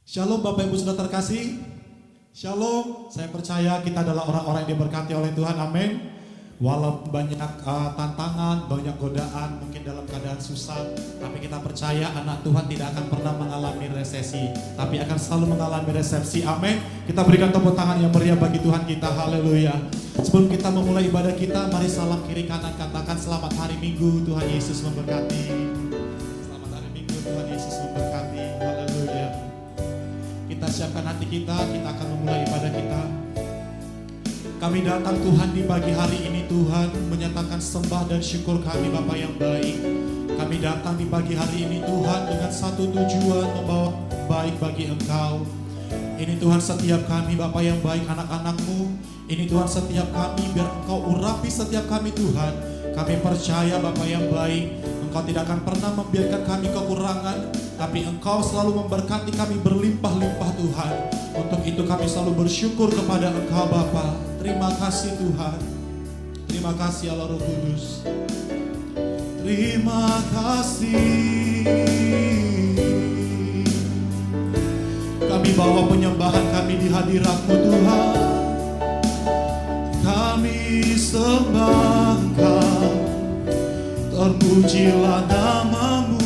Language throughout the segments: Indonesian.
Shalom Bapak Ibu Saudara terkasih. Shalom, saya percaya kita adalah orang-orang yang diberkati oleh Tuhan, amin. Walau banyak tantangan, banyak godaan, mungkin dalam keadaan susah, tapi kita percaya anak Tuhan tidak akan pernah mengalami resesi, tapi akan selalu mengalami resepsi, amin. Kita berikan tepuk tangan yang meriah bagi Tuhan kita, haleluya. Sebelum kita memulai ibadah kita, mari salam kiri kanan, katakan selamat hari Minggu, Tuhan Yesus memberkati. Selamat hari Minggu, Tuhan Yesus memberkati, haleluya. Kita siapkan hati kita akan memulai ibadah kita. Kami datang Tuhan di pagi hari ini Tuhan, menyatakan sembah dan syukur kami Bapa yang baik. Kami datang di pagi hari ini Tuhan dengan satu tujuan, membawa baik bagi Engkau. Ini Tuhan setiap kami Bapa yang baik, anak-anak-Mu. Ini Tuhan setiap kami, biar Engkau urapi setiap kami Tuhan. Kami percaya Bapa yang baik, Engkau tidak akan pernah membiarkan kami kekurangan, tapi Engkau selalu memberkati kami berlimpah-limpah Tuhan. Untuk itu kami selalu bersyukur kepada Engkau Bapa. Terima kasih Tuhan. Terima kasih Allah Roh Kudus. Terima kasih. Kami bawa penyembahan kami di hadirat-Mu Tuhan. Kami sembah Engkau, terpujilah nama-Mu.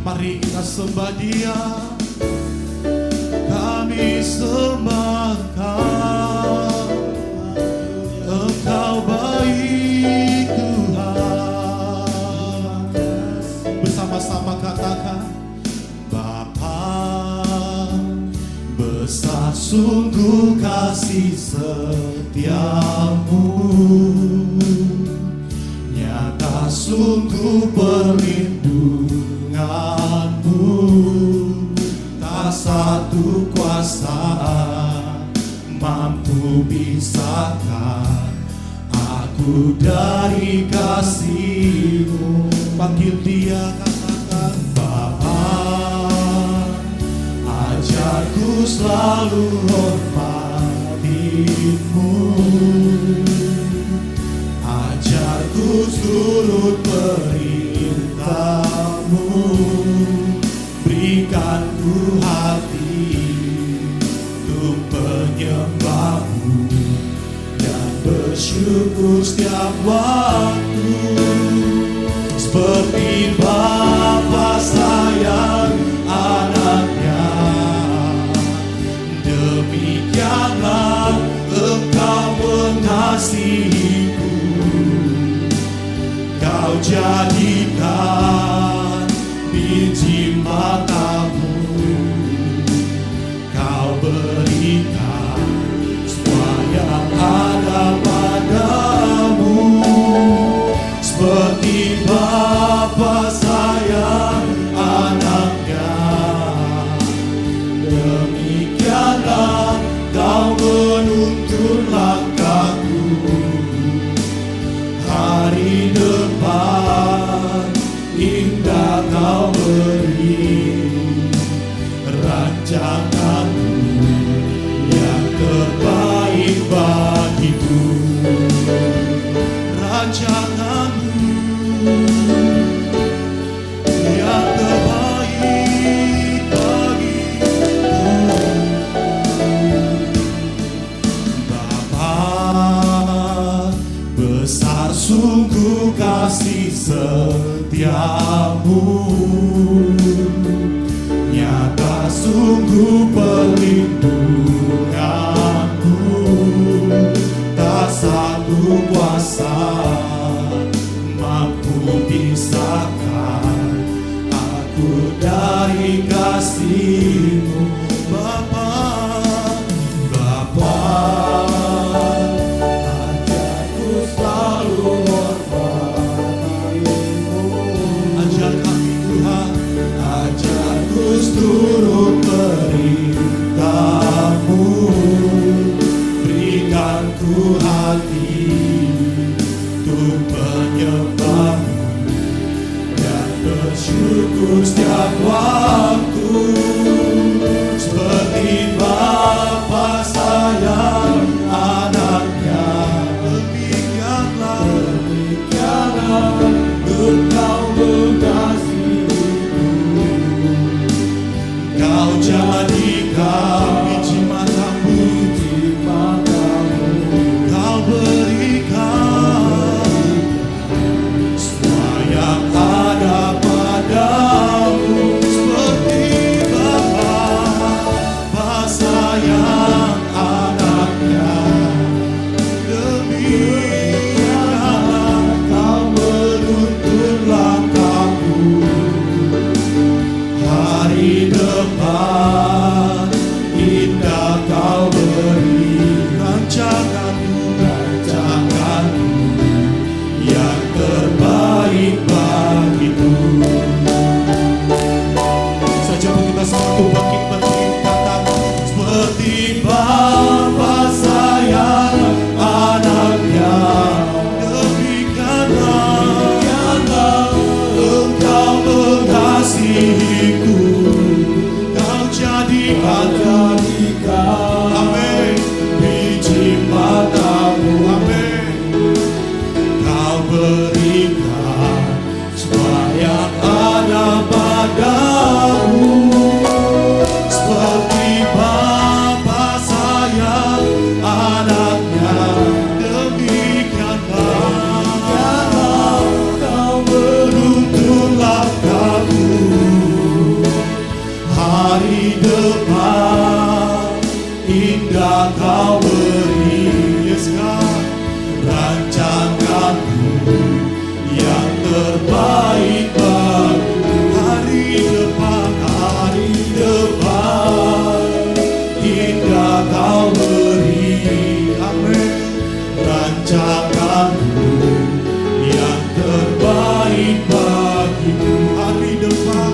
Mari kita sembah Dia. Kami sembah Engkau, Engkau baik Tuhan. Bersama-sama katakan, Bapa, besar sungguh kasih setiamu, nyata sungguh perlindunganmu. Tak satu kuasa mampu pisahkan aku dari kasih-Mu. Panggil Dia, katakan, Bapa, ajarku selalu hormati-Mu, ajarku turut perintah-Mu. Berikan ku hati untuk penyembah-Mu dan bersyukur setiap waktu. Seperti Bapa sayang anaknya, demikianlah Engkau mengasihiku. Kau jadikan biji mata-Mu, Kau berikan semua yang ada padamu. Seperti Bapa sayang anaknya, demikianlah Kau menuntun langkahku. Hari depan indah Kau beri, rancangan-Mu yang terbaik bagiku. Rancangan-Mu yang terbaik bagiku. Bapa, besar sungguh kasih setiamu, nyata sungguh perlindunganmu. Tak satu kuasa mampu pisahkan aku dari kasih-Mu. Bapa, Bapa, ajarku selalu hormati-Mu. Ajar kami Tuhan, beri, yes God, rancanganmu yang terbaik bagi hari depan, indah kau beri, amin. Rancanganmu yang terbaik bagiku, hari depan,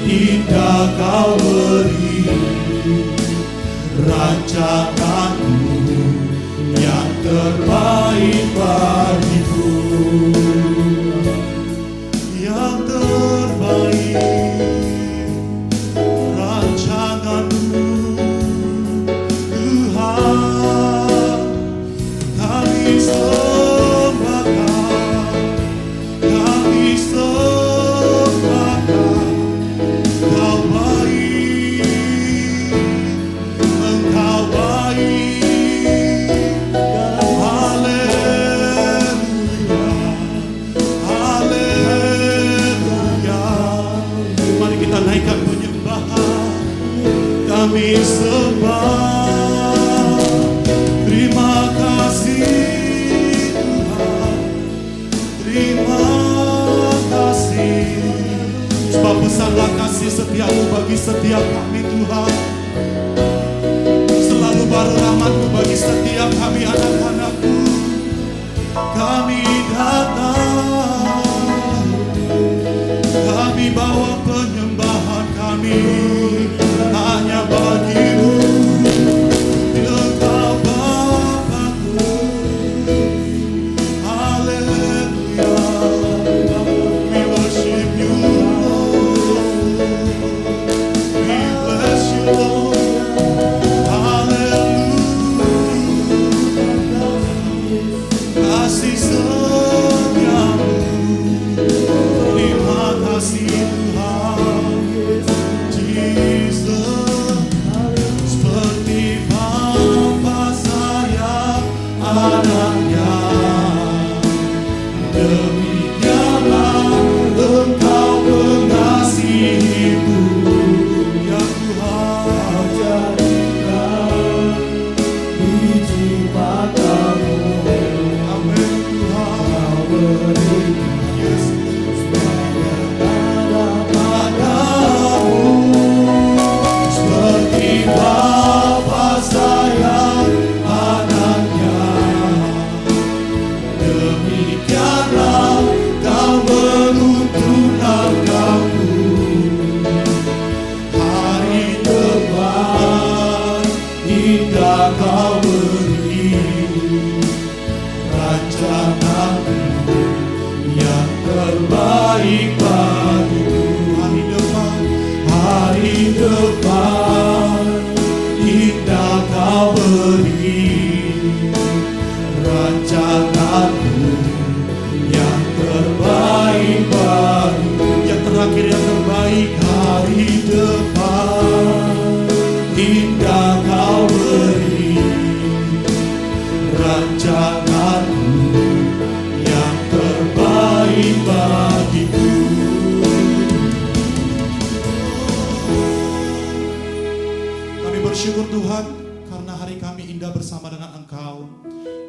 indah kau beri. Rancanganmu yang terbaik bagiku, yang terbaik. Rancanganmu Tuhan, kami sembahkan, kami sembahkan. Engkau baik, Engkau baik. Haleluya, haleluya. Mari kita naikkan penyembahan, kami sembah. Terima kasih Tuhan, terima kasih. Sebab besarlah kasih setiamu bagi setiap kami Tuhan. Selalu baru rahmat-Mu bagi setiap kami anak-anak-Mu. Kami datang, kami bawa penyembahan kami hanya bagi-Mu. Engkau Bapa-Ku, haleluya. We worship you, we bless you, haleluya. Kasih setiamu, terima kasih Tuhan, Jesus. Seperti Bapa sayang anaknya, demikianlah Engkau mengasihiku, ya Tuhan. Jadikan biji matamu, amin Tuhan. Yes, padamu, seperti Bapa sayang anaknya, demikianlah Kau menuntun langkahku. Hari depan indah Kau beri, rancanganmu yang terbaik bagiku. Hari depan indah Kau beri, rancanganmu yang terbaik bagiku. Yang terakhir, yang terbaik. Hari depan indah Kau beri, rancanganmu yang terbaik bagiku. Kami bersyukur Tuhan karena hari kami indah bersama dengan Engkau.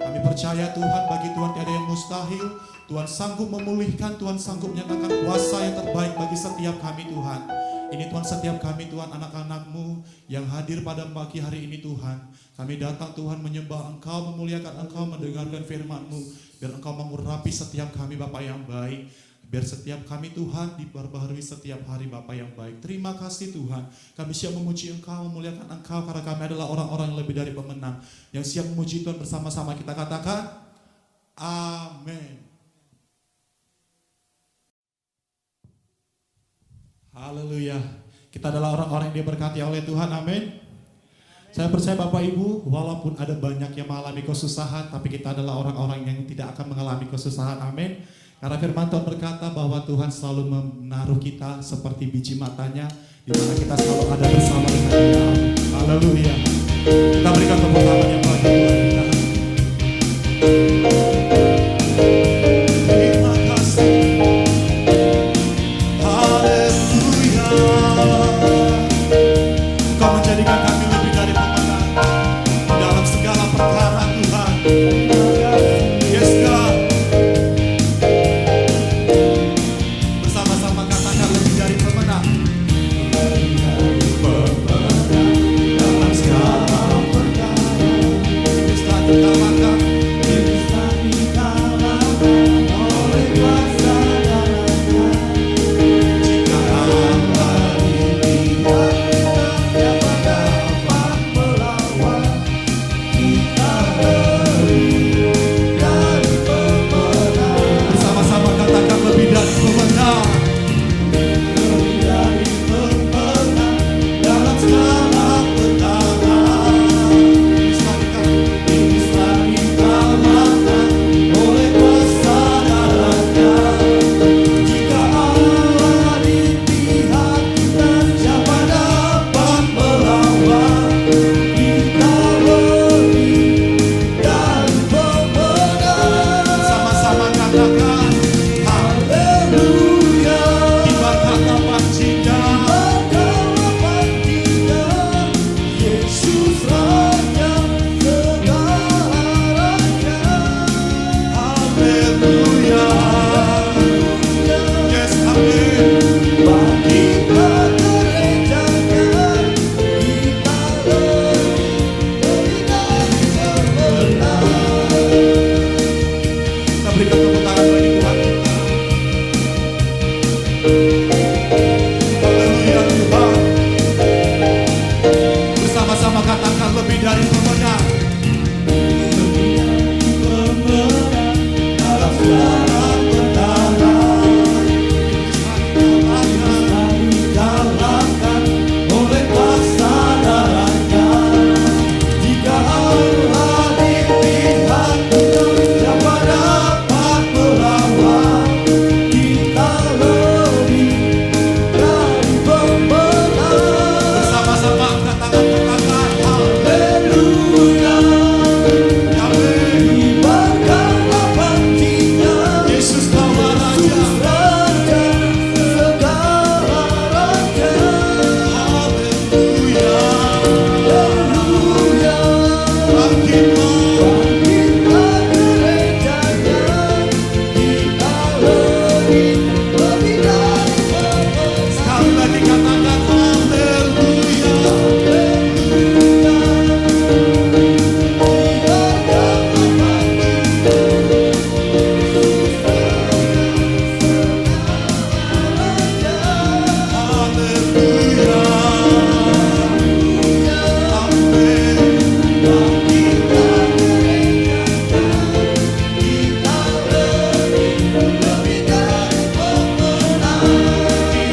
Kami percaya Tuhan, bagi Tuhan tiada yang mustahil. Tuhan sanggup memulihkan, Tuhan sanggup menyatakan kuasa yang terbaik bagi setiap kami Tuhan. Ini Tuhan, setiap kami Tuhan, anak-anak-Mu yang hadir pada pagi hari ini Tuhan. Kami datang Tuhan menyembah Engkau, memuliakan Engkau, mendengarkan firman-Mu. Biar Engkau mengurapi setiap kami Bapa yang baik. Biar setiap kami Tuhan diperbaharui setiap hari Bapa yang baik. Terima kasih Tuhan. Kami siap memuji Engkau, memuliakan Engkau, karena kami adalah orang-orang yang lebih dari pemenang. Yang siap memuji Tuhan bersama-sama kita katakan, amin. Haleluya. Kita adalah orang-orang yang diberkati oleh Tuhan, amin. Saya percaya Bapak Ibu, walaupun ada banyak yang mengalami kesusahan, tapi kita adalah orang-orang yang tidak akan mengalami kesusahan, amin. Karena firman Tuhan berkata bahwa Tuhan selalu menaruh kita seperti biji matanya, di mana kita selalu ada bersama dengan Dia. Haleluya. Kita berikan tepuk tangan yang bagi Tuhan kita. Terima kasih. Haleluya. Kau menjadikan kami lebih dari pemenang dalam segala perkara Tuhan. Yes God. Bersama-sama katakan lebih dari pemenang. Dalam segala perkara. Bisa dikalahkan. Bisa dikalahkan oleh kuasa darahnya. Jika Allah di pihak kita, siapa dapat melawan? Kita lebih dari pemenang. Bersama-sama katakan lebih dari pemenang. Lebih dari pemenang dalam segala perkara. Bisa dikalahkan oleh kuasa darahnya. Jika Allah di pihak kita, siapa dapat melawan? Kita lebih dari pemenang. Sama-sama katakan haleluya. Dibanggakan Cinta, Yesus Raja segala raja. Haleluya. Yes, amin. Bangkitlah gerejanya, kita lebih dari pemenang. Kita berikan tepuk tangan bagi Tuhan kita. Haleluya Tuhan. Bersama-sama katakan lebih dari pemenang. Lebih dari pemenang dalam segala perkara. Bisa dikalahkan oleh kuasa darahnya. Jika Allah di pihak kita, siapa dapat melawan? Kita lebih dari pemenang. Bersama-sama angkat tangan haleluya. Amin. Dibanggakan panjinya, Yesus Raja segala raja. Haleluya. Haleluya. Bangkitlah gerejanya, kita lebih dari pemenang. Sekali lagi katakan haleluya. Haleluya. Dibanggakan panjinya, haleluya. Amin. Bangkitlah gerejanya, kita lebih dari pemenang. Kita lebih dari pemenang. Kita lebih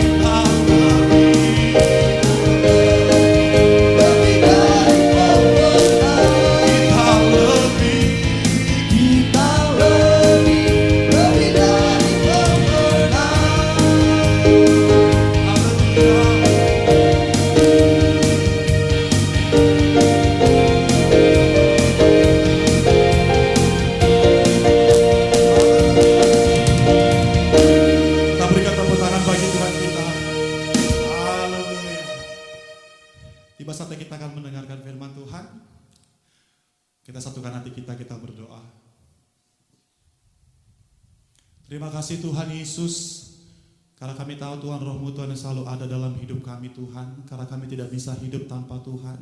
dari Kita berikan tepuk tangan bagi Tuhan kita. Haleluya. Tiba saatnya kita akan mendengarkan firman Tuhan. Kita satukan hati kita berdoa. Terima kasih Tuhan Yesus, karena kami tahu Tuhan roh-Mu Tuhan yang selalu ada dalam hidup kami Tuhan. Karena kami tidak bisa hidup tanpa Tuhan.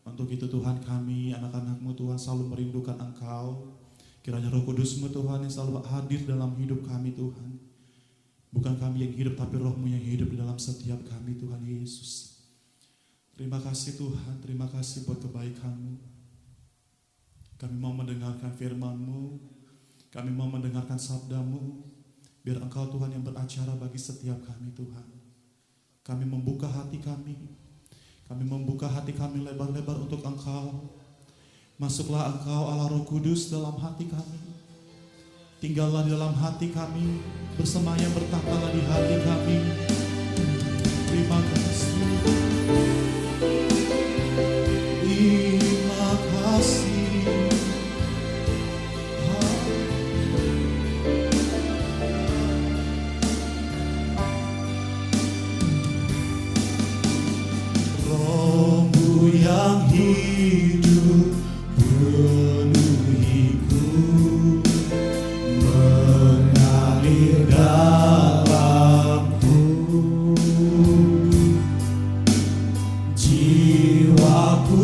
Untuk itu Tuhan kami, anak-anak-Mu Tuhan selalu merindukan Engkau. Kiranya Roh Kudus-Mu Tuhan yang selalu hadir dalam hidup kami Tuhan. Bukan kami yang hidup, tapi Roh-Mu yang hidup di dalam setiap kami Tuhan Yesus. Terima kasih Tuhan, terima kasih buat kebaikan-Mu. Kami mau mendengarkan firman-Mu, kami mau mendengarkan sabda-Mu. Biar Engkau Tuhan yang beracara bagi setiap kami Tuhan. Kami membuka hati kami membuka hati kami lebar-lebar untuk Engkau. Masuklah Engkau Allah Roh Kudus dalam hati kami. Tinggallah di dalam hati kami, bersemayam bertahtalah di hati kami. Terima kasih. Terima kasih. Rohmu yang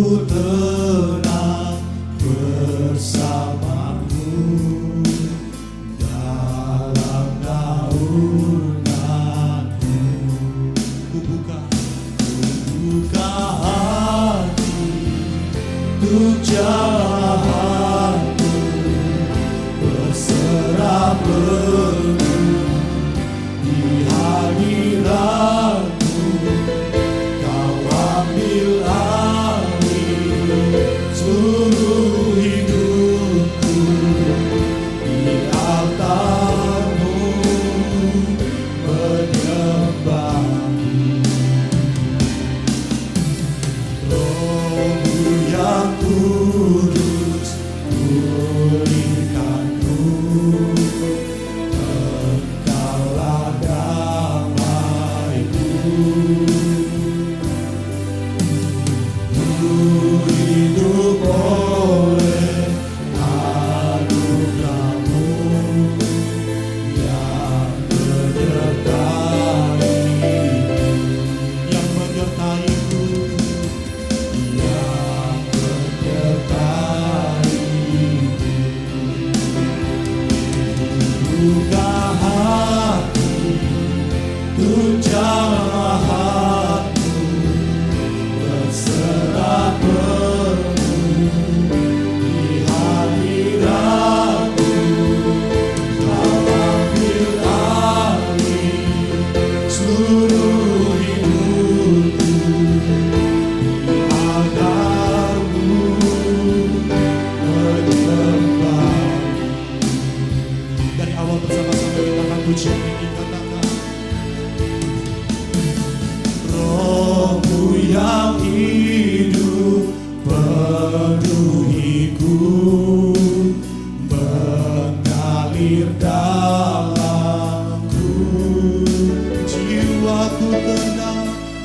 Jiwaku tenang bersamamu dalam naunganmu. Ku buka hati untuk jalanmu, berserah penuh di hadiratmu. Kau ambil alih seluruh hidupku, di altarmu menyembahmu. Rohmu yang kudus pulihkanku, Engkaulah damaiku. Hidup oleh anugerahmu yang menyertaiku, yang menyertaiku. Buka hati untuk jalanmu, berserah penuh di hadiratmu. Kau ambil alih seluruh hidupku, di altarmu menyembah. Dari awal bersama-sama kita akan pujian ini, katakan Rohmu yang hidup penuhiku, mengalir dalamku.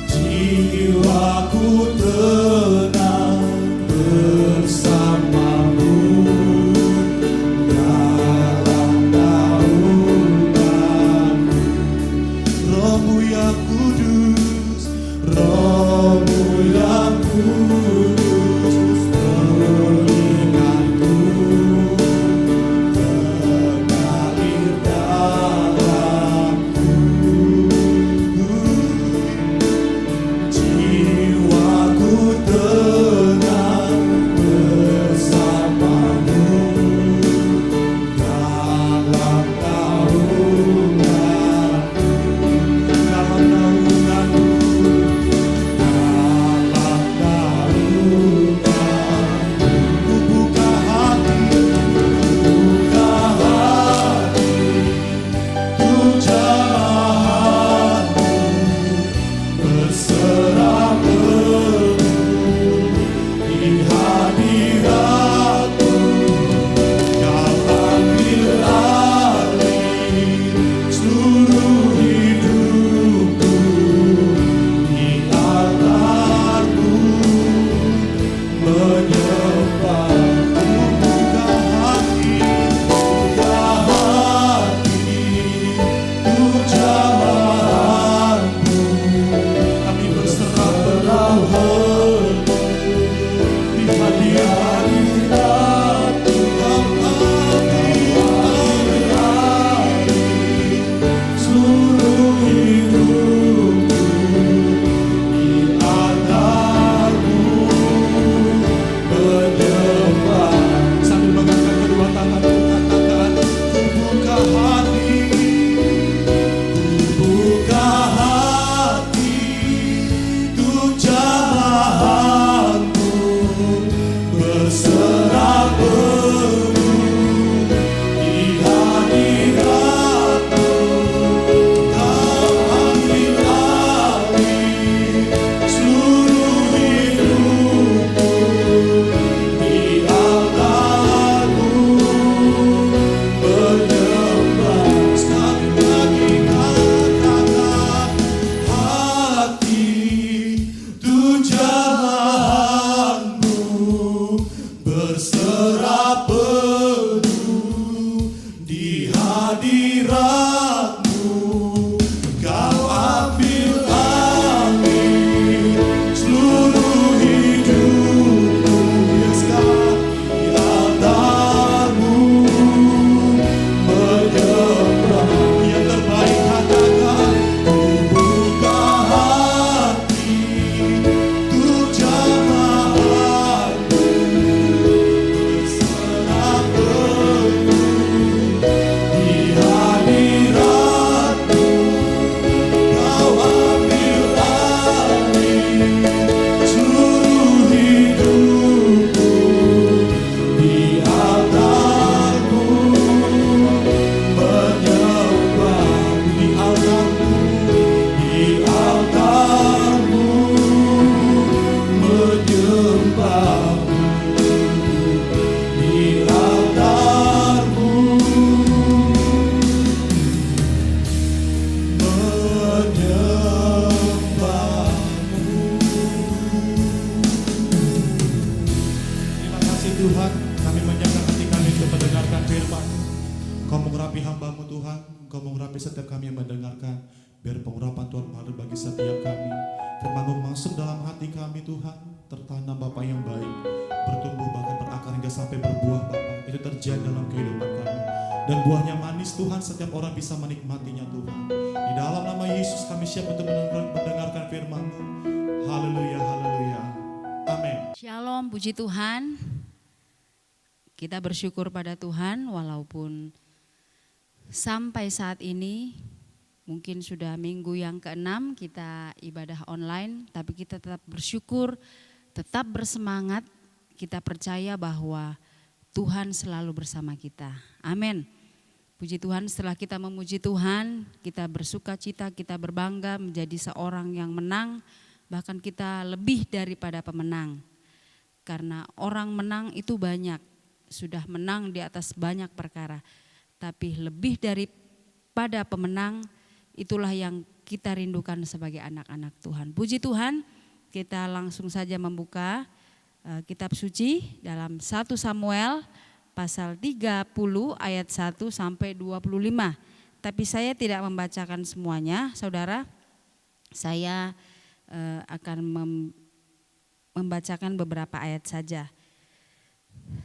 Jiwaku tenang bersamamu dalam naunganmu. Rohmu yang kudus, Rohmu yang kudus, bagi setiap kami yang mendengarkan. Biar pengurapan Tuhan mengalir bagi setiap kami. Firman-Mu masuk dalam hati kami Tuhan, tertanam Bapa yang baik, bertumbuh bahkan berakar hingga sampai berbuah Bapa. Itu terjadi dalam kehidupan kami. Dan buahnya manis Tuhan, setiap orang bisa menikmatinya Tuhan. Di dalam nama Yesus kami siap untuk mendengarkan firman-Mu. Haleluya, haleluya. Amin. Shalom, puji Tuhan. Kita bersyukur pada Tuhan walaupun sampai saat ini mungkin sudah minggu yang ke-6 kita ibadah online, tapi kita tetap bersyukur, tetap bersemangat. Kita percaya bahwa Tuhan selalu bersama kita. Amin. Puji Tuhan, setelah kita memuji Tuhan, kita bersuka cita, kita berbangga menjadi seorang yang menang, bahkan kita lebih daripada pemenang. Karena orang menang itu banyak, sudah menang di atas banyak perkara. Tapi lebih daripada pemenang, itulah yang kita rindukan sebagai anak-anak Tuhan. Puji Tuhan, kita langsung saja membuka kitab suci dalam 1 Samuel pasal 30 ayat 1 sampai 25. Tapi saya tidak membacakan semuanya, saudara. Saya akan membacakan beberapa ayat saja.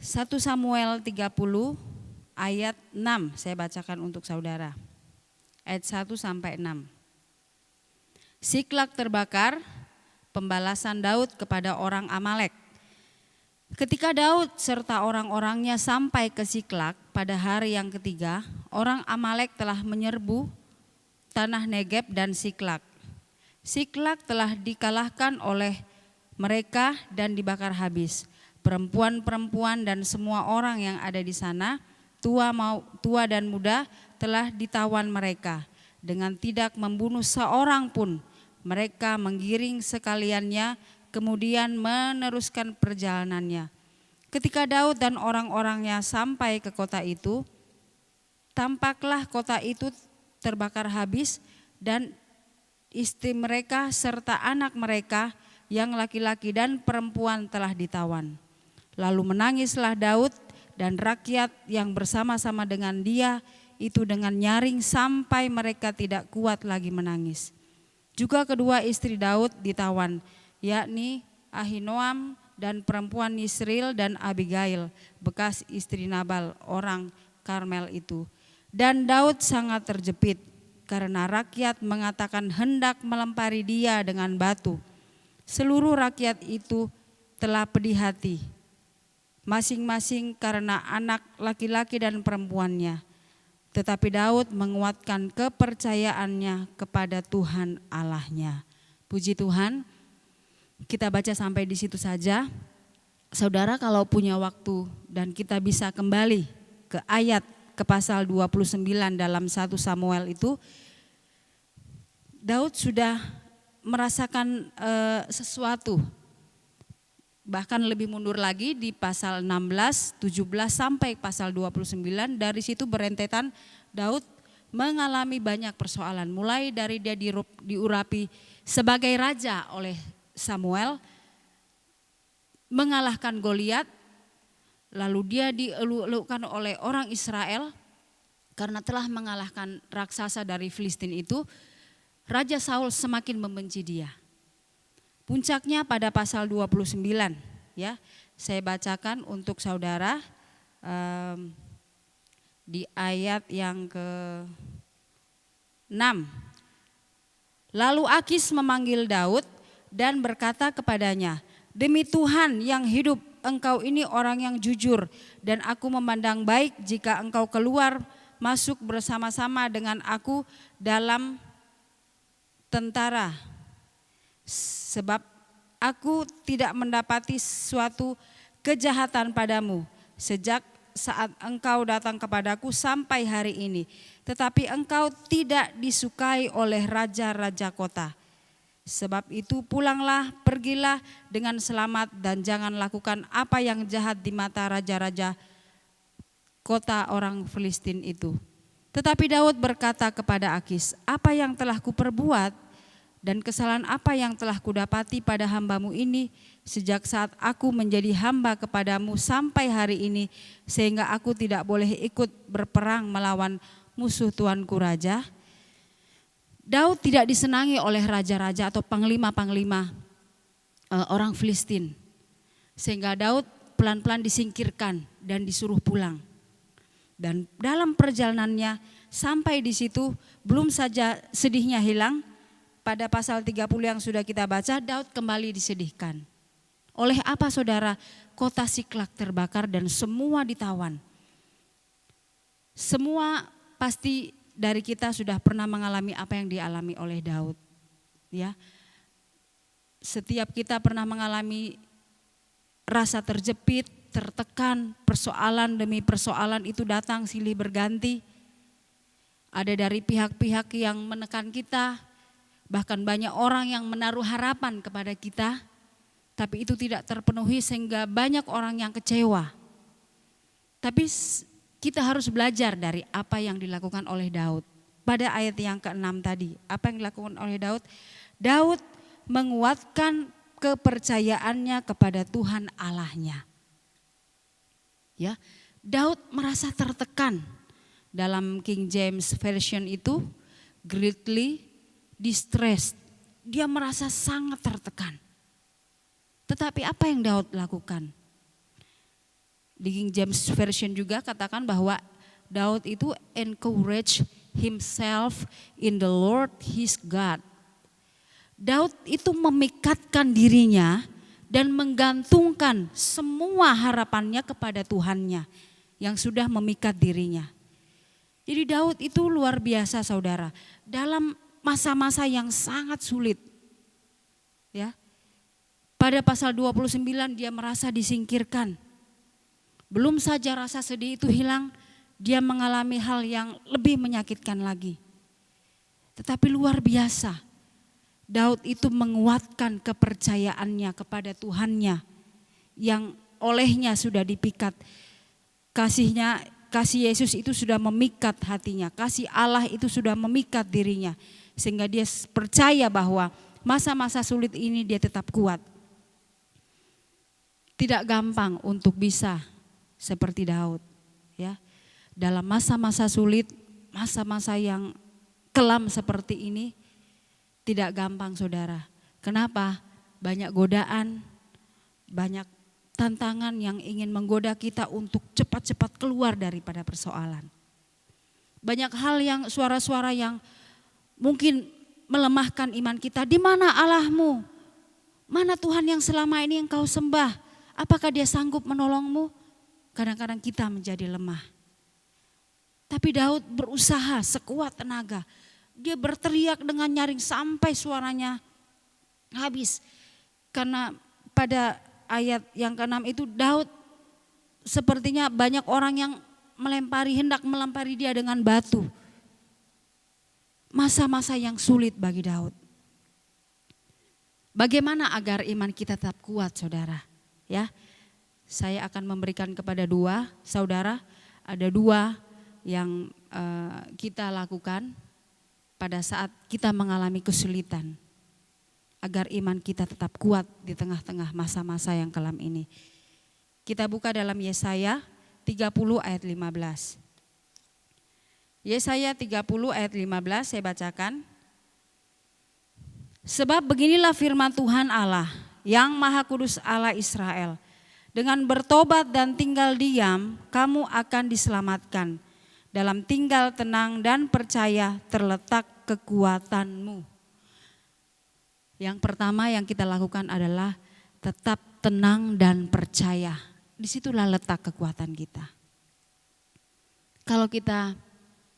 1 Samuel 30 ayat 6 saya bacakan untuk saudara. Ayat 1 sampai 6. Siklag terbakar, pembalasan Daud kepada orang Amalek. Ketika Daud serta orang-orangnya sampai ke Siklag pada hari yang ketiga, orang Amalek telah menyerbu tanah Negeb dan Siklag. Siklag telah dikalahkan oleh mereka dan dibakar habis. Perempuan-perempuan dan semua orang yang ada di sana, tua dan muda, telah ditawan mereka. Dengan tidak membunuh seorang pun, mereka menggiring sekaliannya, kemudian meneruskan perjalanannya. Ketika Daud dan orang-orangnya sampai ke kota itu, tampaklah kota itu terbakar habis dan istri mereka serta anak mereka yang laki-laki dan perempuan telah ditawan. Lalu menangislah Daud dan rakyat yang bersama-sama dengan dia itu dengan nyaring sampai mereka tidak kuat lagi menangis. Juga kedua istri Daud ditawan, yakni Ahinoam dan perempuan Yisril dan Abigail, bekas istri Nabal orang Karmel itu. Dan Daud sangat terjepit karena rakyat mengatakan hendak melempari dia dengan batu. Seluruh rakyat itu telah pedih hati, masing-masing karena anak laki-laki dan perempuannya. Tetapi Daud menguatkan kepercayaannya kepada Tuhan Allahnya. Puji Tuhan. Kita baca sampai di situ saja. Saudara, kalau punya waktu dan kita bisa kembali ke ayat ke pasal 29 dalam 1 Samuel itu, Daud sudah merasakan sesuatu. Bahkan lebih mundur lagi di pasal 16, 17 sampai pasal 29, dari situ berentetan Daud mengalami banyak persoalan. Mulai dari dia diurapi sebagai raja oleh Samuel, mengalahkan Goliat, lalu dia dieluk-elukkan oleh orang Israel karena telah mengalahkan raksasa dari Filistin itu. Raja Saul semakin membenci dia. Puncaknya pada pasal 29, ya. Saya bacakan untuk saudara di ayat yang ke-6. Lalu Akis memanggil Daud dan berkata kepadanya, "Demi Tuhan yang hidup, engkau ini orang yang jujur, dan aku memandang baik jika engkau keluar masuk bersama-sama dengan aku dalam tentara. Sebab aku tidak mendapati suatu kejahatan padamu sejak saat engkau datang kepadaku sampai hari ini. Tetapi engkau tidak disukai oleh raja-raja kota. Sebab itu pulanglah, pergilah dengan selamat dan jangan lakukan apa yang jahat di mata raja-raja kota orang Filistin itu." Tetapi Daud berkata kepada Akis, "Apa yang telah kuperbuat dan kesalahan apa yang telah kudapati pada hambamu ini sejak saat aku menjadi hamba kepadamu sampai hari ini, sehingga aku tidak boleh ikut berperang melawan musuh tuanku raja?" Daud tidak disenangi oleh raja-raja atau panglima-panglima orang Filistin. Sehingga Daud pelan-pelan disingkirkan dan disuruh pulang. Dan dalam perjalanannya sampai di situ belum saja sedihnya hilang, pada pasal 30 yang sudah kita baca, Daud kembali disedihkan. Oleh apa saudara? Kota Siklag terbakar dan semua ditawan. Semua pasti dari kita sudah pernah mengalami apa yang dialami oleh Daud. Ya. Setiap kita pernah mengalami rasa terjepit, tertekan, persoalan demi persoalan itu datang silih berganti. Ada dari pihak-pihak yang menekan kita, bahkan banyak orang yang menaruh harapan kepada kita, tapi itu tidak terpenuhi sehingga banyak orang yang kecewa. Tapi kita harus belajar dari apa yang dilakukan oleh Daud. Pada ayat yang ke-6 tadi, apa yang dilakukan oleh Daud? Daud menguatkan kepercayaannya kepada Tuhan Allahnya. Ya, Daud merasa tertekan. Dalam King James Version itu greatly distressed. Dia merasa sangat tertekan. Tetapi apa yang Daud lakukan? Di King James Version juga katakan bahwa Daud itu encourage himself in the Lord his God. Daud itu memikatkan dirinya dan menggantungkan semua harapannya kepada Tuhannya yang sudah memikat dirinya. Jadi Daud itu luar biasa saudara, dalam masa-masa yang sangat sulit. Ya. Pada pasal 29 dia merasa disingkirkan. Belum saja rasa sedih itu hilang, dia mengalami hal yang lebih menyakitkan lagi. Tetapi luar biasa, Daud itu menguatkan kepercayaannya kepada Tuhannya yang olehnya sudah dipikat. Kasih Yesus itu sudah memikat hatinya, kasih Allah itu sudah memikat dirinya. Sehingga dia percaya bahwa masa-masa sulit ini dia tetap kuat. Tidak gampang untuk bisa seperti Daud. Ya. Dalam masa-masa sulit, masa-masa yang kelam seperti ini, tidak gampang saudara. Kenapa? Banyak godaan, banyak tantangan yang ingin menggoda kita untuk cepat-cepat keluar daripada persoalan. Banyak hal yang suara-suara yang mungkin melemahkan iman kita. Di mana Allahmu? Mana Tuhan yang selama ini engkau sembah? Apakah dia sanggup menolongmu? Kadang-kadang kita menjadi lemah. Tapi Daud berusaha sekuat tenaga. Dia berteriak dengan nyaring sampai suaranya habis. Karena pada ayat yang ke-6 itu Daud sepertinya banyak orang yang hendak melempari dia dengan batu. Masa-masa yang sulit bagi Daud. Bagaimana agar iman kita tetap kuat saudara? Ya, saya akan memberikan kepada dua saudara. Ada dua yang kita lakukan pada saat kita mengalami kesulitan, agar iman kita tetap kuat di tengah-tengah masa-masa yang kelam ini. Kita buka dalam Yesaya 30 ayat 15. Yesaya 30 ayat 15 saya bacakan. Sebab beginilah firman Tuhan Allah yang Maha Kudus Allah Israel. Dengan bertobat dan tinggal diam, kamu akan diselamatkan. Dalam tinggal tenang dan percaya terletak kekuatanmu. Yang pertama yang kita lakukan adalah tetap tenang dan percaya. Disitulah letak kekuatan kita. Kalau kita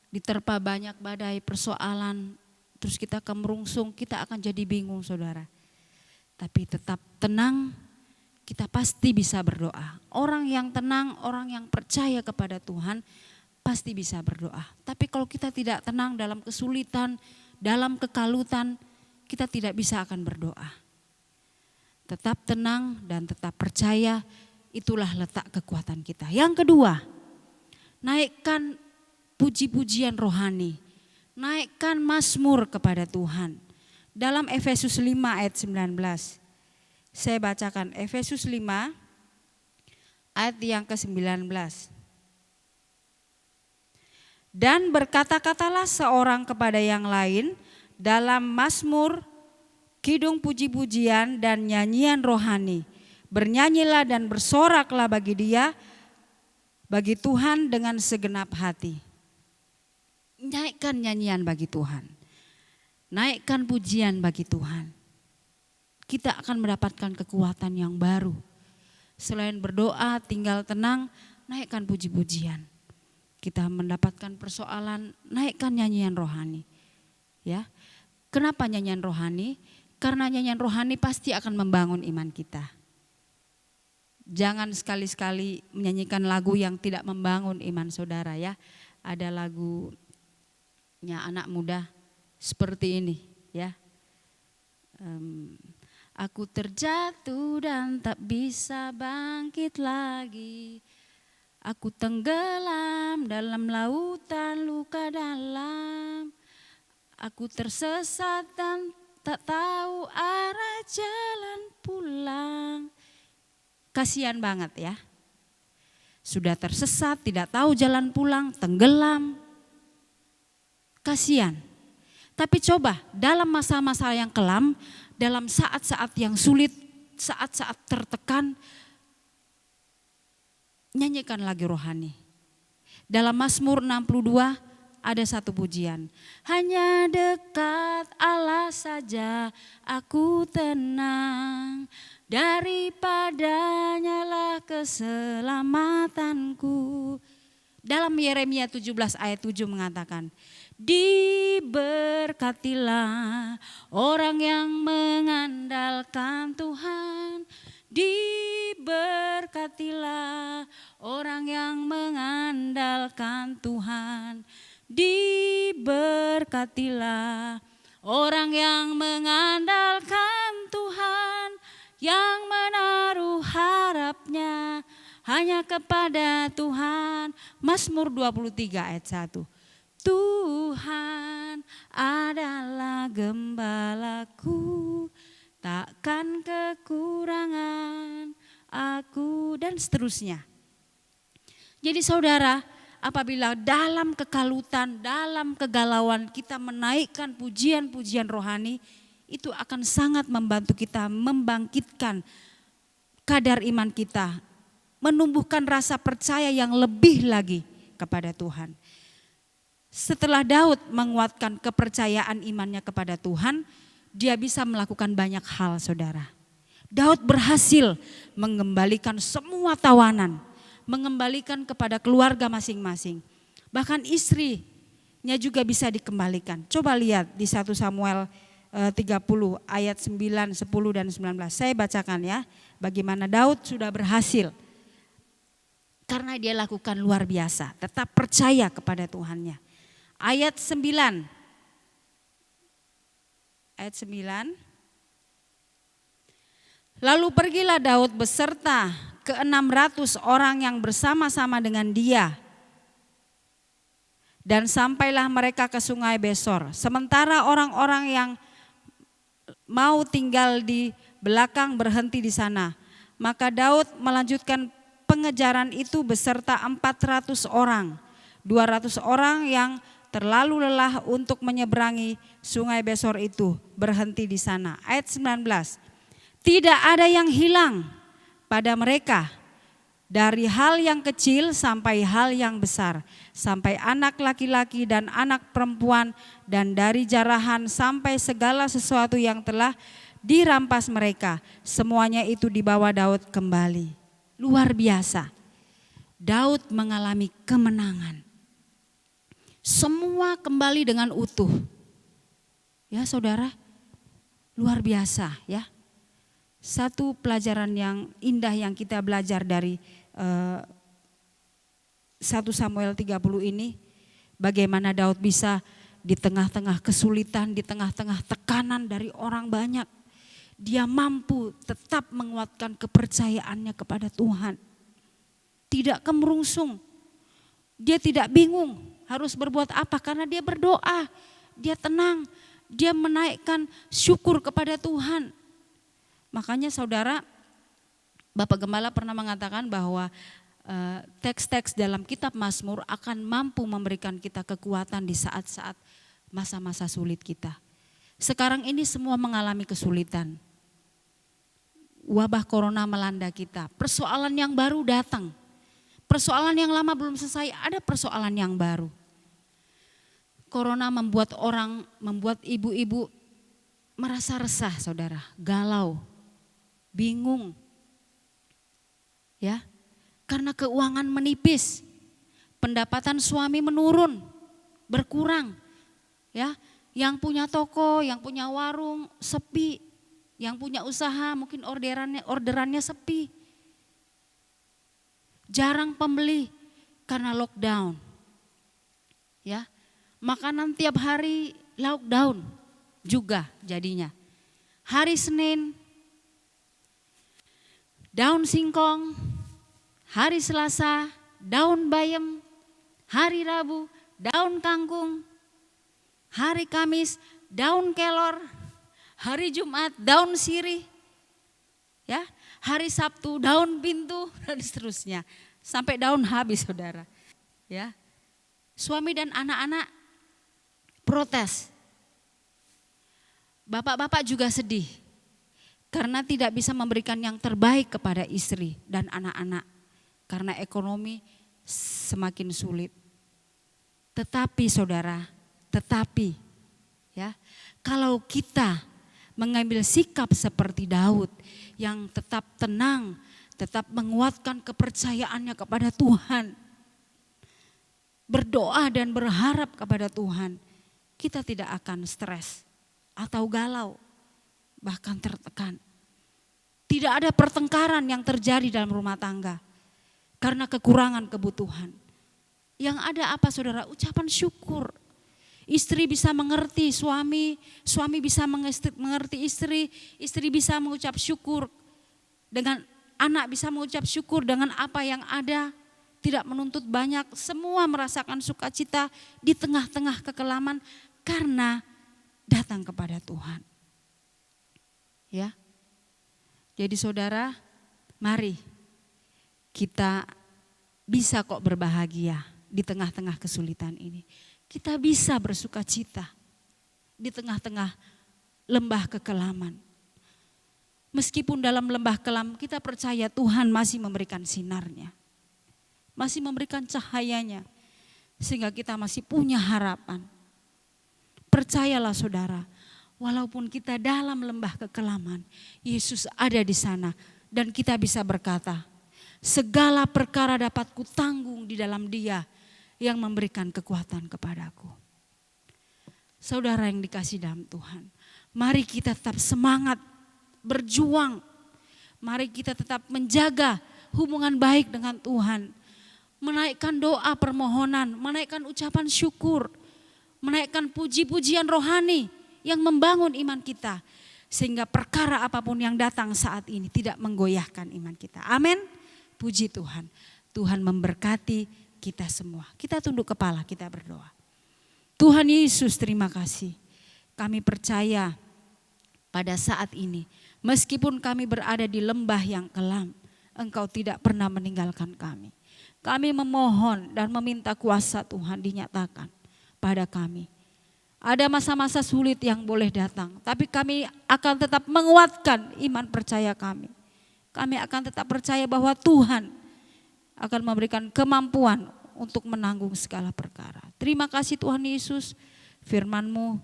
diterpa banyak badai persoalan, terus kita kemerungsung, kita akan jadi bingung saudara. Tapi tetap tenang, kita pasti bisa berdoa. Orang yang tenang, orang yang percaya kepada Tuhan, pasti bisa berdoa. Tapi kalau kita tidak tenang dalam kesulitan, dalam kekalutan, kita tidak bisa akan berdoa. Tetap tenang dan tetap percaya, itulah letak kekuatan kita. Yang kedua, naikkan puji-pujian rohani. Naikkan mazmur kepada Tuhan. Dalam Efesus 5 ayat 19. Saya bacakan Efesus 5 ayat yang ke-19. Dan berkata-katalah seorang kepada yang lain dalam mazmur, kidung puji-pujian dan nyanyian rohani. Bernyanyilah dan bersoraklah bagi Dia, bagi Tuhan dengan segenap hati. Naikkan nyanyian bagi Tuhan. Naikkan pujian bagi Tuhan. Kita akan mendapatkan kekuatan yang baru. Selain berdoa, tinggal tenang, naikkan puji-pujian. Kita mendapatkan persoalan, naikkan nyanyian rohani. Ya. Kenapa nyanyian rohani? Karena nyanyian rohani pasti akan membangun iman kita. Jangan sekali-sekali menyanyikan lagu yang tidak membangun iman saudara ya. Ada lagunya anak muda seperti ini ya. Aku terjatuh dan tak bisa bangkit lagi. Aku tenggelam dalam lautan luka dalam. Aku tersesat dan tak tahu arah jalan pulang. Kasihan banget ya. Sudah tersesat, tidak tahu jalan pulang, tenggelam. Kasihan. Tapi coba dalam masa-masa yang kelam, dalam saat-saat yang sulit, saat-saat tertekan, nyanyikan lagi rohani. Dalam Mazmur 62 ada satu pujian. Hanya dekat Allah saja aku tenang. Daripadanya lah keselamatanku. Dalam Yeremia 17 ayat 7 mengatakan, diberkatilah orang yang mengandalkan Tuhan. Diberkatilah orang yang mengandalkan Tuhan. Diberkatilah orang yang mengandalkan Tuhan, yang menaruh harapnya hanya kepada Tuhan. Mazmur 23 ayat 1. Tuhan adalah gembalaku, takkan kekurangan aku, dan seterusnya. Jadi saudara, apabila dalam kekalutan, dalam kegalauan kita menaikkan pujian-pujian rohani, itu akan sangat membantu kita membangkitkan kadar iman kita, menumbuhkan rasa percaya yang lebih lagi kepada Tuhan. Setelah Daud menguatkan kepercayaan imannya kepada Tuhan, dia bisa melakukan banyak hal saudara. Daud berhasil mengembalikan semua tawanan, mengembalikan kepada keluarga masing-masing. Bahkan istrinya juga bisa dikembalikan. Coba lihat di 1 Samuel 30 ayat 9, 10 dan 19. Saya bacakan ya, bagaimana Daud sudah berhasil. Karena dia lakukan luar biasa, tetap percaya kepada Tuhannya. Ayat 9. Ayat 9. Lalu pergilah Daud beserta ke-600 orang yang bersama-sama dengan dia. Dan sampailah mereka ke sungai Besor. Sementara orang-orang yang mau tinggal di belakang berhenti di sana. Maka Daud melanjutkan pengejaran itu beserta 400 orang. 200 orang yang terlalu lelah untuk menyeberangi sungai Besor itu berhenti di sana. Ayat 19. Tidak ada yang hilang pada mereka, dari hal yang kecil sampai hal yang besar, sampai anak laki-laki dan anak perempuan, dan dari jarahan sampai segala sesuatu yang telah dirampas mereka. Semuanya itu dibawa Daud kembali. Luar biasa. Daud mengalami kemenangan. Semua kembali dengan utuh. Ya saudara, luar biasa ya. Satu pelajaran yang indah yang kita belajar dari 1 Samuel 30 ini. Bagaimana Daud bisa di tengah-tengah kesulitan, di tengah-tengah tekanan dari orang banyak. Dia mampu tetap menguatkan kepercayaannya kepada Tuhan. Tidak kemerungsung, dia tidak bingung harus berbuat apa karena dia berdoa, dia tenang, dia menaikkan syukur kepada Tuhan. Makanya saudara, Bapak Gembala pernah mengatakan bahwa teks-teks dalam kitab Mazmur akan mampu memberikan kita kekuatan di saat-saat masa-masa sulit kita. Sekarang ini semua mengalami kesulitan. Wabah corona melanda kita, persoalan yang baru datang. Persoalan yang lama belum selesai, ada persoalan yang baru. Corona membuat ibu-ibu merasa resah, saudara, galau, bingung. Ya, karena keuangan menipis, pendapatan suami menurun, berkurang. Ya, yang punya toko, yang punya warung sepi, yang punya usaha mungkin orderannya sepi. Jarang pembeli karena lockdown. Ya. Makanan tiap hari lockdown juga jadinya. Hari Senin daun singkong, hari Selasa daun bayam, hari Rabu daun kangkung, hari Kamis daun kelor, hari Jumat daun sirih. Ya, hari Sabtu daun pintu dan seterusnya sampai daun habis, saudara. Ya, suami dan anak-anak protes. Bapak-bapak juga sedih karena tidak bisa memberikan yang terbaik kepada istri dan anak-anak karena ekonomi semakin sulit. Tetapi saudara, ya, kalau kita mengambil sikap seperti Daud yang tetap tenang, tetap menguatkan kepercayaannya kepada Tuhan, berdoa dan berharap kepada Tuhan, kita tidak akan stres atau galau, bahkan tertekan. Tidak ada pertengkaran yang terjadi dalam rumah tangga karena kekurangan kebutuhan. Yang ada apa, saudara? Ucapan syukur. Istri bisa mengerti suami, suami bisa mengerti istri, istri bisa mengucap syukur. Dengan anak bisa mengucap syukur dengan apa yang ada. Tidak menuntut banyak, semua merasakan sukacita di tengah-tengah kekelaman karena datang kepada Tuhan. Ya. Jadi saudara, mari kita bisa kok berbahagia di tengah-tengah kesulitan ini. Kita bisa bersukacita di tengah-tengah lembah kekelaman. Meskipun dalam lembah kelam kita percaya Tuhan masih memberikan sinarnya. Masih memberikan cahayanya, sehingga kita masih punya harapan. Percayalah saudara, walaupun kita dalam lembah kekelaman, Yesus ada di sana dan kita bisa berkata, segala perkara dapat kutanggung di dalam Dia yang memberikan kekuatan kepadaku. Saudara yang dikasih dalam Tuhan, mari kita tetap semangat, berjuang. Mari kita tetap menjaga hubungan baik dengan Tuhan. Menaikkan doa permohonan, menaikkan ucapan syukur, menaikkan puji-pujian rohani yang membangun iman kita. Sehingga perkara apapun yang datang saat ini tidak menggoyahkan iman kita. Amin. Puji Tuhan. Tuhan memberkati kita semua. Kita tunduk kepala, kita berdoa. Tuhan Yesus, terima kasih. Kami percaya pada saat ini, meskipun kami berada di lembah yang kelam, Engkau tidak pernah meninggalkan kami. Kami memohon dan meminta kuasa Tuhan dinyatakan pada kami. Ada masa-masa sulit yang boleh datang, tapi kami akan tetap menguatkan iman percaya kami. Kami akan tetap percaya bahwa Tuhan akan memberikan kemampuan untuk menanggung segala perkara. Terima kasih Tuhan Yesus, firman-Mu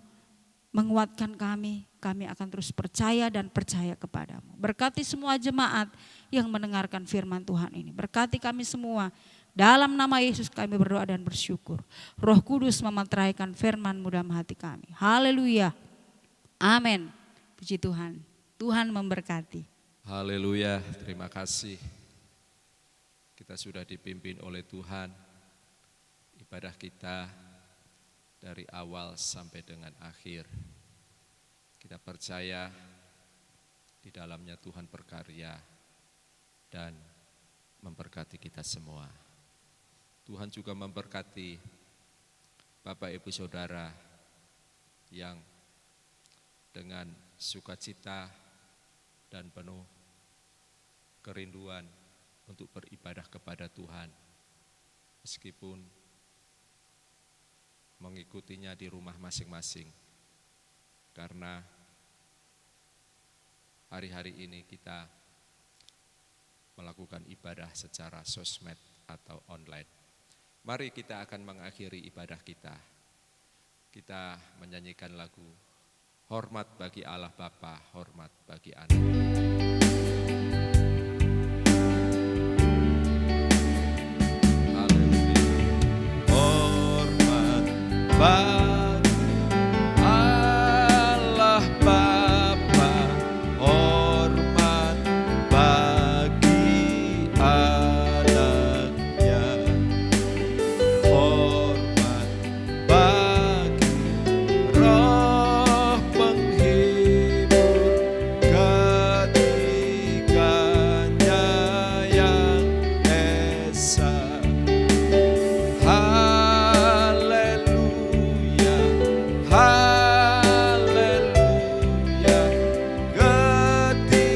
menguatkan kami. Kami akan terus percaya dan percaya kepadamu. Berkati semua jemaat yang mendengarkan firman Tuhan ini. Berkati kami semua. Dalam nama Yesus kami berdoa dan bersyukur. Roh Kudus memeteraikan firman-Mu dalam hati kami. Haleluya. Amin. Puji Tuhan. Tuhan memberkati. Haleluya, terima kasih. Kita sudah dipimpin oleh Tuhan. Ibadah kita dari awal sampai dengan akhir. Kita percaya di dalamnya Tuhan berkarya dan memberkati kita semua. Tuhan juga memberkati Bapak Ibu Saudara yang dengan sukacita dan penuh kerinduan untuk beribadah kepada Tuhan. Meskipun mengikutinya di rumah masing-masing. karena hari-hari ini kita melakukan ibadah secara sosmed atau online. Mari kita akan mengakhiri ibadah kita. Kita menyanyikan lagu Hormat bagi Allah Bapa, hormat bagi Anak. Hormat bagi Allah Bapa, hormat bagi Anaknya, hormat bagi Roh penghibur ketiganya yang esa. Haleluya, haleluya, ketiganya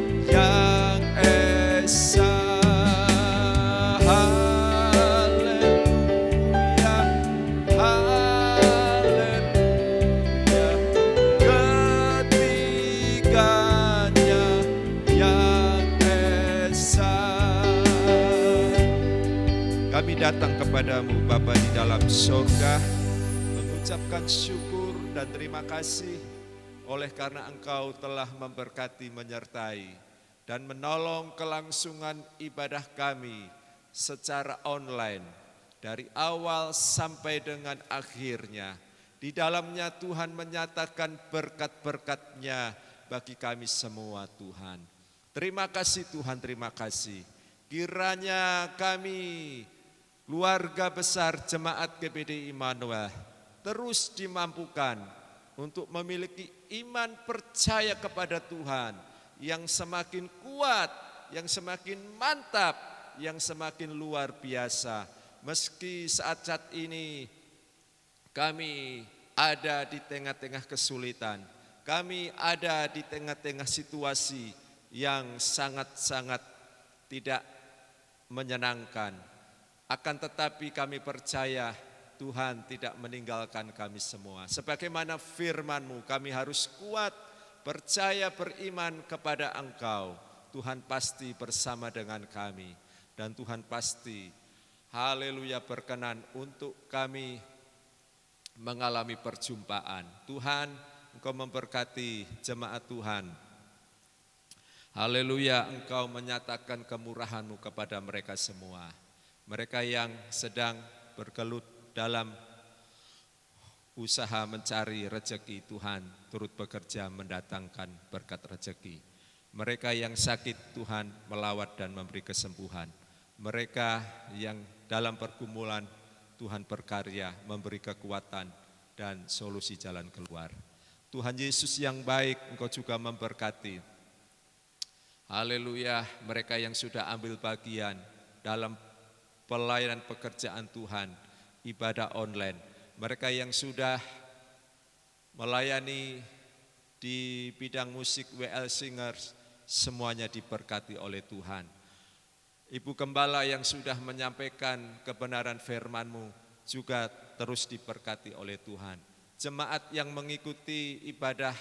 yang esa. Haleluya, haleluya, ketiganya yang esa. Kami datang kepadamu Bapa di dalam surga, mengucapkan syukur dan terima kasih oleh karena Engkau telah memberkati, menyertai, dan menolong kelangsungan ibadah kami secara online dari awal sampai dengan akhirnya. Di dalamnya Tuhan menyatakan berkat-berkat-Nya bagi kami semua Tuhan. Terima kasih Tuhan, terima kasih. Kiranya kami keluarga besar Jemaat GBD Immanuel terus dimampukan untuk memiliki iman percaya kepada Tuhan yang semakin kuat, yang semakin mantap, yang semakin luar biasa. Meski saat ini kami ada di tengah-tengah kesulitan, kami ada di tengah-tengah situasi yang sangat-sangat tidak menyenangkan. Akan tetapi kami percaya Tuhan tidak meninggalkan kami semua. Sebagaimana firman-Mu, kami harus kuat, percaya, beriman kepada Engkau. Tuhan pasti bersama dengan kami. Dan Tuhan pasti, haleluya, berkenan untuk kami mengalami perjumpaan. Tuhan, Engkau memberkati jemaat Tuhan. Haleluya, Engkau menyatakan kemurahan-Mu kepada mereka semua. Mereka yang sedang bergelut dalam usaha mencari rezeki, Tuhan turut bekerja mendatangkan berkat rezeki. Mereka yang sakit, Tuhan melawat dan memberi kesembuhan. Mereka yang dalam pergumulan, Tuhan berkarya memberi kekuatan dan solusi jalan keluar. Tuhan Yesus yang baik, Engkau juga memberkati. Haleluya, mereka yang sudah ambil bagian dalam pelayanan pekerjaan Tuhan, ibadah online. Mereka yang sudah melayani di bidang musik WL Singers, semuanya diberkati oleh Tuhan. Ibu Gembala yang sudah menyampaikan kebenaran firman-Mu juga terus diberkati oleh Tuhan. Jemaat yang mengikuti ibadah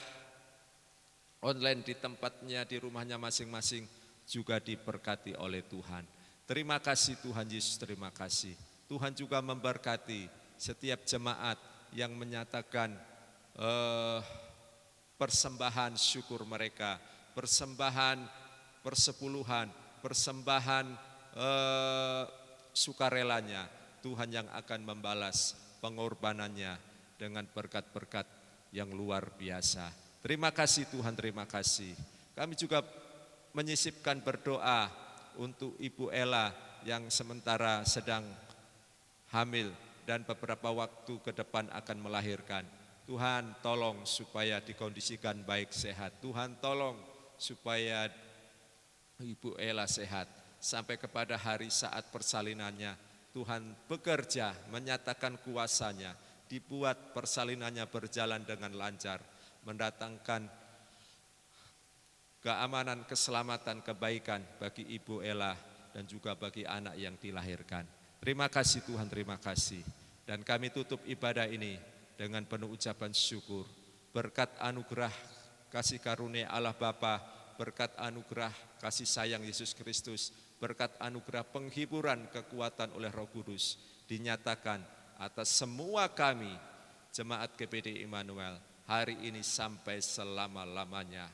online di tempatnya, di rumahnya masing-masing juga diberkati oleh Tuhan. Terima kasih Tuhan Yesus, terima kasih. Tuhan juga memberkati setiap jemaat yang menyatakan persembahan syukur mereka, persembahan persepuluhan, persembahan sukarelanya. Tuhan yang akan membalas pengorbanannya dengan berkat-berkat yang luar biasa. Terima kasih Tuhan, terima kasih. Kami juga menyisipkan berdoa untuk Ibu Ella yang sementara sedang hamil dan beberapa waktu ke depan akan melahirkan. Tuhan tolong supaya dikondisikan baik sehat. Tuhan tolong supaya Ibu Ella sehat. Sampai kepada hari saat persalinannya, Tuhan bekerja menyatakan kuasa-Nya. Dibuat persalinannya berjalan dengan lancar. Mendatangkan keamanan, keselamatan, kebaikan bagi Ibu Ella dan juga bagi anak yang dilahirkan. Terima kasih Tuhan, terima kasih. Dan kami tutup ibadah ini dengan penuh ucapan syukur. Berkat anugerah kasih karunia Allah Bapa, berkat anugerah kasih sayang Yesus Kristus, berkat anugerah penghiburan kekuatan oleh Roh Kudus dinyatakan atas semua kami, Jemaat GPD Immanuel, hari ini sampai selama-lamanya.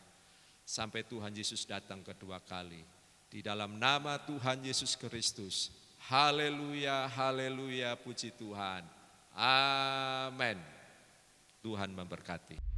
Sampai Tuhan Yesus datang kedua kali. Di dalam nama Tuhan Yesus Kristus. Haleluya, haleluya, puji Tuhan. Amin. Tuhan memberkati.